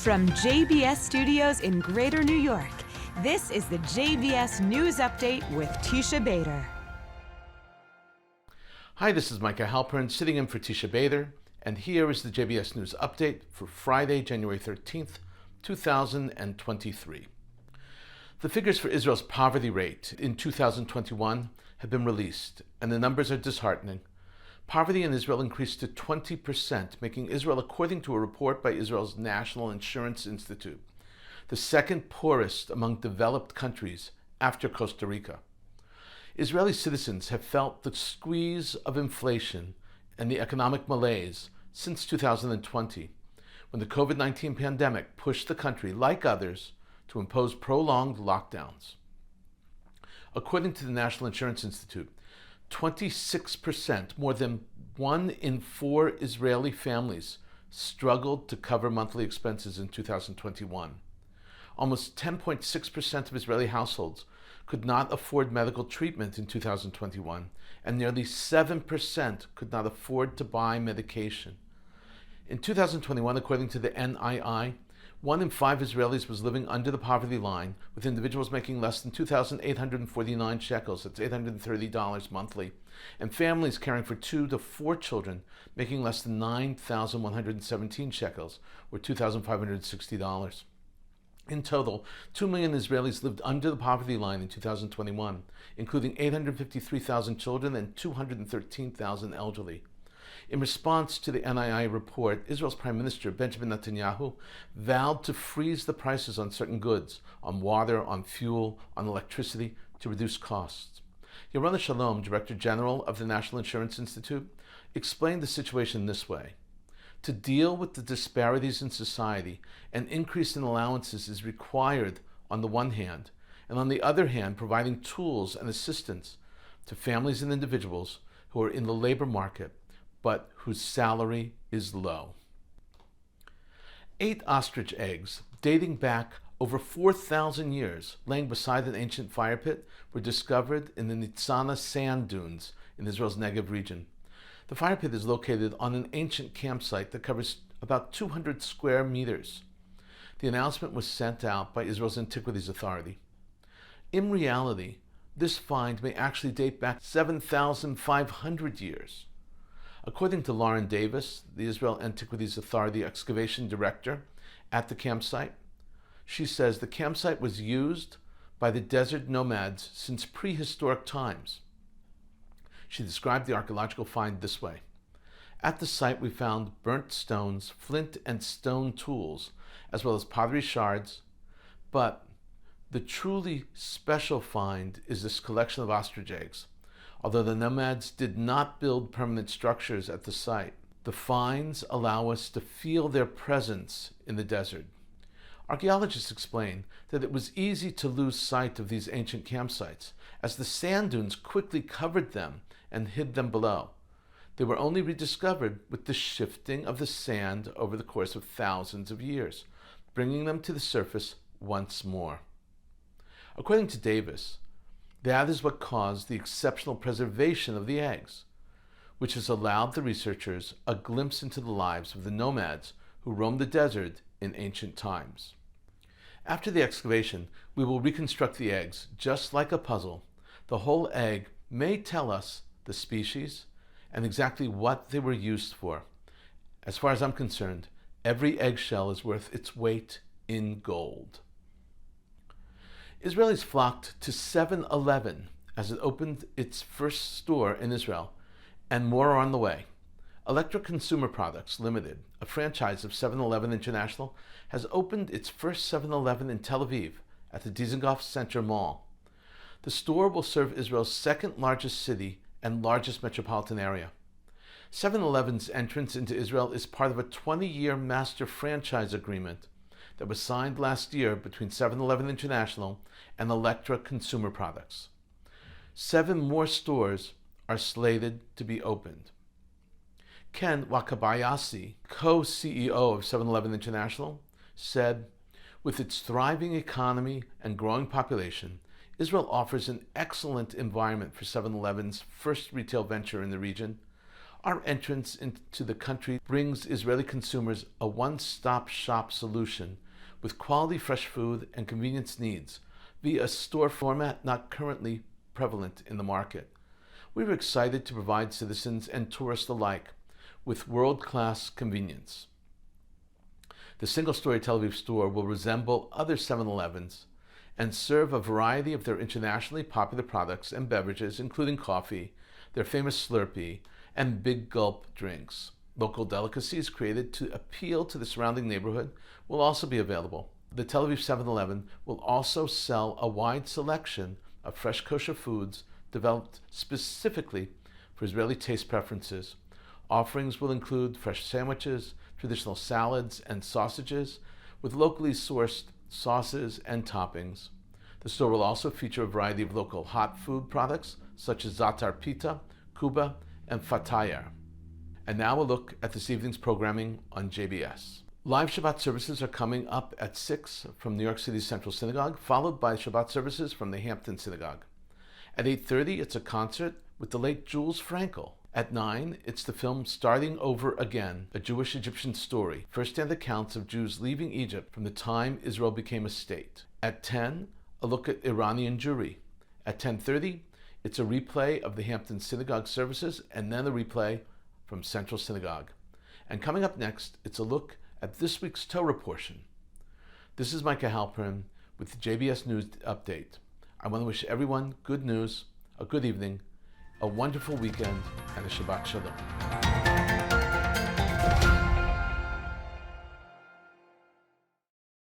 From JBS Studios in Greater New York, this is the JBS News Update with Tisha Bader. Hi, this is Micah Halpern sitting in for Tisha Bader, and here is the JBS News Update for Friday, January 13th, 2023. The figures for Israel's poverty rate in 2021 have been released, and the numbers are disheartening. Poverty in Israel increased to 20%, making Israel, according to a report by Israel's National Insurance Institute, the second poorest among developed countries after Costa Rica. Israeli citizens have felt the squeeze of inflation and the economic malaise since 2020, when the COVID-19 pandemic pushed the country, like others, to impose prolonged lockdowns. According to the National Insurance Institute, 26%, more than 1 in 4 Israeli families, struggled to cover monthly expenses in 2021. Almost 10.6% of Israeli households could not afford medical treatment in 2021, and nearly 7% could not afford to buy medication. In 2021, according to the NII, 1 in 5 Israelis was living under the poverty line, with individuals making less than 2,849 shekels, that's $830 monthly, and families caring for 2 to 4 children making less than 9,117 shekels, or $2,560. In total, 2 million Israelis lived under the poverty line in 2021, including 853,000 children and 213,000 elderly. In response to the NII report, Israel's Prime Minister Benjamin Netanyahu vowed to freeze the prices on certain goods, on water, on fuel, on electricity, to reduce costs. Yarona Shalom, Director General of the National Insurance Institute, explained the situation this way. To deal with the disparities in society, an increase in allowances is required on the one hand, and on the other hand, providing tools and assistance to families and individuals who are in the labor market but whose salary is low. 8 ostrich eggs, dating back over 4,000 years, laying beside an ancient fire pit, were discovered in the Nitzana sand dunes in Israel's Negev region. The fire pit is located on an ancient campsite that covers about 200 square meters. The announcement was sent out by Israel's Antiquities Authority. In reality, this find may actually date back 7,500 years. According to Lauren Davis, the Israel Antiquities Authority excavation director at the campsite, she says the campsite was used by the desert nomads since prehistoric times. She described the archaeological find this way. At the site we found burnt stones, flint and stone tools, as well as pottery shards, but the truly special find is this collection of ostrich eggs. Although the nomads did not build permanent structures at the site, the finds allow us to feel their presence in the desert. Archaeologists explain that it was easy to lose sight of these ancient campsites, as the sand dunes quickly covered them and hid them below. They were only rediscovered with the shifting of the sand over the course of thousands of years, bringing them to the surface once more. According to Davis, that is what caused the exceptional preservation of the eggs, which has allowed the researchers a glimpse into the lives of the nomads who roamed the desert in ancient times. After the excavation, we will reconstruct the eggs just like a puzzle. The whole egg may tell us the species and exactly what they were used for. As far as I'm concerned, every eggshell is worth its weight in gold. Israelis flocked to 7-Eleven as it opened its first store in Israel, and more are on the way. Electra Consumer Products Limited, a franchise of 7-Eleven International, has opened its first 7-Eleven in Tel Aviv at the Dizengoff Center Mall. The store will serve Israel's second largest city and largest metropolitan area. 7-Eleven's entrance into Israel is part of a 20-year master franchise agreement that was signed last year between 7-Eleven International and Electra Consumer Products. 7 more stores are slated to be opened. Ken Wakabayashi, co-CEO of 7-Eleven International, said, "With its thriving economy and growing population, Israel offers an excellent environment for 7-Eleven's first retail venture in the region. Our entrance into the country brings Israeli consumers a one-stop shop solution with quality fresh food and convenience needs via a store format not currently prevalent in the market. We were excited to provide citizens and tourists alike with world-class convenience. The single-story Tel Aviv store will resemble other 7-Elevens and serve a variety of their internationally popular products and beverages, including coffee, their famous Slurpee, and Big Gulp drinks. Local delicacies created to appeal to the surrounding neighborhood will also be available. The Tel Aviv 7-Eleven will also sell a wide selection of fresh kosher foods developed specifically for Israeli taste preferences. Offerings will include fresh sandwiches, traditional salads and sausages, with locally sourced sauces and toppings. The store will also feature a variety of local hot food products such as zatar pita, kuba, and fatayar. And now a look at this evening's programming on JBS. Live Shabbat services are coming up at 6 from New York City's Central Synagogue, followed by Shabbat services from the Hampton Synagogue. At 8:30, it's a concert with the late Jules Frankel. At 9, it's the film Starting Over Again, a Jewish Egyptian story, first-hand accounts of Jews leaving Egypt from the time Israel became a state. At 10, a look at Iranian Jewry. At 10:30, it's a replay of the Hampton Synagogue Services and then a replay from Central Synagogue. And coming up next, it's a look at this week's Torah Portion. This is Micah Halpern with the JBS News Update. I want to wish everyone good news, a good evening, a wonderful weekend, and a Shabbat Shalom.